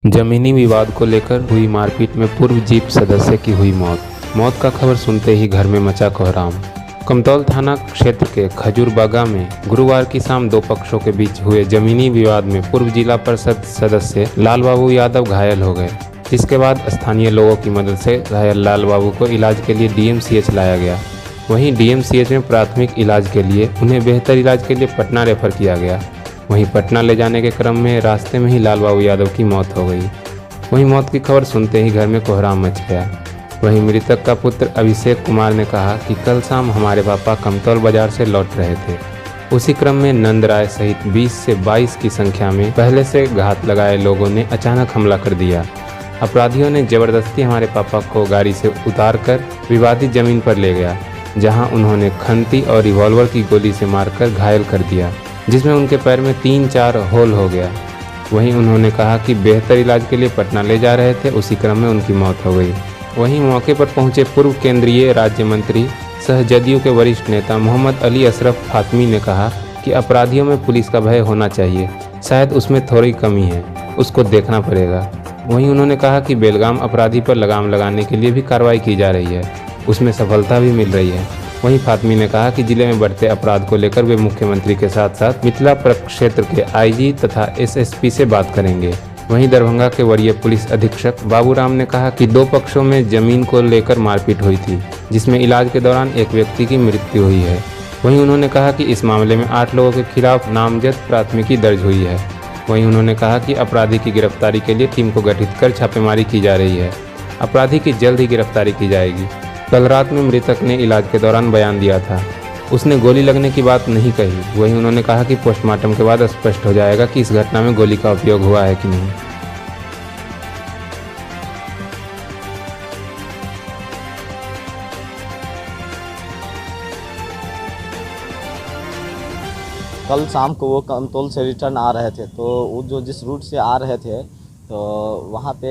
जमीनी विवाद को लेकर हुई मारपीट में पूर्व जीप सदस्य की हुई मौत। मौत का खबर सुनते ही घर में मचा कोहराम। कमतौल थाना क्षेत्र के खजूरबागा में गुरुवार की शाम दो पक्षों के बीच हुए जमीनी विवाद में पूर्व जिला परिषद सदस्य लाल बाबू यादव घायल हो गए, जिसके बाद स्थानीय लोगों की मदद से घायल लाल बाबू को इलाज के लिए डीएमसीएच लाया गया। वहीं डीएमसीएच में प्राथमिक इलाज के लिए उन्हें बेहतर इलाज के लिए पटना रेफर किया गया। वहीं पटना ले जाने के क्रम में रास्ते में ही लाल बाबू यादव की मौत हो गई। वहीं मौत की खबर सुनते ही घर में कोहराम मच गया। वहीं मृतक का पुत्र अभिषेक कुमार ने कहा कि कल शाम हमारे पापा कमतौल बाजार से लौट रहे थे। उसी क्रम में नंद राय सहित 20 से 22 की संख्या में पहले से घात लगाए लोगों ने अचानक हमला कर दिया। अपराधियों ने जबरदस्ती हमारे पापा को गाड़ी से उतारकर विवादित जमीन पर ले गया, जहां उन्होंने खंती और रिवॉल्वर की गोली से मारकर घायल कर दिया, जिसमें उनके पैर में 3-4 होल हो गया। वहीं उन्होंने कहा कि बेहतर इलाज के लिए पटना ले जा रहे थे, उसी क्रम में उनकी मौत हो गई। वहीं मौके पर पहुंचे पूर्व केंद्रीय राज्य मंत्री सह जदयू के वरिष्ठ नेता मोहम्मद अली अशरफ फातमी ने कहा कि अपराधियों में पुलिस का भय होना चाहिए, शायद उसमें थोड़ी कमी है, उसको देखना पड़ेगा। वहीं उन्होंने कहा कि बेलगाम अपराधी पर लगाम लगाने के लिए भी कार्रवाई की जा रही है, उसमें सफलता भी मिल रही है। वहीं फातमी ने कहा कि जिले में बढ़ते अपराध को लेकर वे मुख्यमंत्री के साथ साथ मिथिला प्रक्षेत्र के आईजी तथा एसएसपी से बात करेंगे। वहीं दरभंगा के वरीय पुलिस अधीक्षक बाबूराम ने कहा कि दो पक्षों में जमीन को लेकर मारपीट हुई थी, जिसमें इलाज के दौरान एक व्यक्ति की मृत्यु हुई है। वहीं उन्होंने कहा कि इस मामले में 8 लोगों के खिलाफ नामजद प्राथमिकी दर्ज हुई है। वहीं उन्होंने कहा कि अपराधी की गिरफ्तारी के लिए टीम को गठित कर छापेमारी की जा रही है। अपराधी की जल्द ही गिरफ्तारी की जाएगी। कल रात में मृतक ने इलाज के दौरान बयान दिया था, उसने गोली लगने की बात नहीं कही। वहीं उन्होंने कहा कि पोस्टमार्टम के बाद स्पष्ट हो जाएगा कि इस घटना में गोली का उपयोग हुआ है कि नहीं। कल शाम को वो कमतौल से रिटर्न आ रहे थे, तो वो जो जिस रूट से आ रहे थे तो वहाँ पे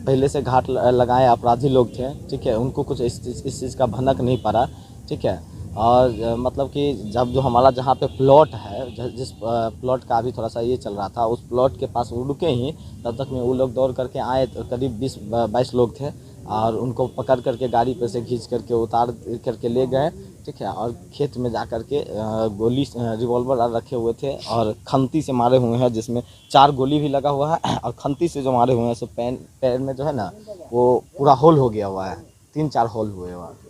पहले से घाट लगाए अपराधी लोग थे, ठीक है। उनको कुछ इस चीज़ का भनक नहीं पड़ा, ठीक है। और मतलब कि जब जो हमारा जहाँ पे प्लॉट है, जिस प्लॉट का अभी थोड़ा सा ये चल रहा था, उस प्लॉट के पास वो रुके ही, तब तक में वो लोग दौड़ करके आए। तो करीब 20-22 लोग थे और उनको पकड़ करके गाड़ी पे से खींच करके उतार करके ले गए, ठीक है। और खेत में जा कर के गोली रिवॉल्वर रखे हुए थे और खंती से मारे हुए हैं, जिसमें 4 गोली भी लगा हुआ है। और खंती से जो मारे हुए हैं सो पैर में जो है ना वो पूरा होल हो गया हुआ है, 3-4 होल हुए हुआ है।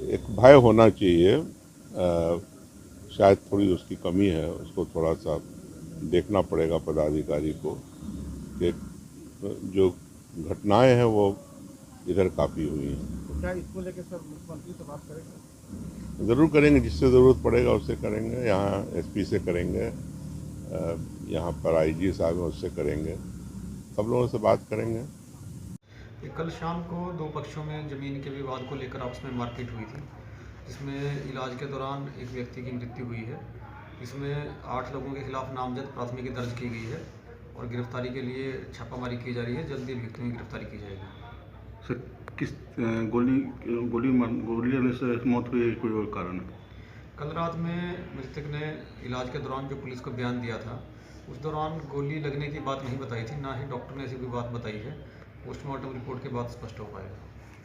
एक भय होना चाहिए, शायद थोड़ी उसकी कमी है, उसको थोड़ा सा देखना पड़ेगा पदाधिकारी को कि जो घटनाएं हैं वो इधर काफ़ी हुई हैं। तो क्या इसको लेकर सर मुख्यमंत्री से बात करेंगे? ज़रूर करेंगे, जिससे ज़रूरत पड़ेगा उससे करेंगे। यहाँ एसपी से करेंगे, यहाँ पर आईजी साहब हैं उससे करेंगे, सब लोगों से बात करेंगे। कल शाम को दो पक्षों में ज़मीन के विवाद को लेकर आपस में मारपीट हुई थी, जिसमें इलाज के दौरान एक व्यक्ति की मृत्यु हुई है। इसमें 8 लोगों के खिलाफ नामजद प्राथमिकी दर्ज की गई है और गिरफ्तारी के लिए छापामारी की जा रही है। जल्दी व्यक्तियों की गिरफ्तारी की जाएगी। सर किस गोली लगने से मौत हुई है, कोई और कारण है? कल रात में मृतक ने इलाज के दौरान जो पुलिस को बयान दिया था, उस दौरान गोली लगने की बात नहीं बताई थी, ना ही डॉक्टर ने ऐसी कोई बात बताई है। पोस्टमार्टम रिपोर्ट के बाद स्पष्ट हो पाएगा।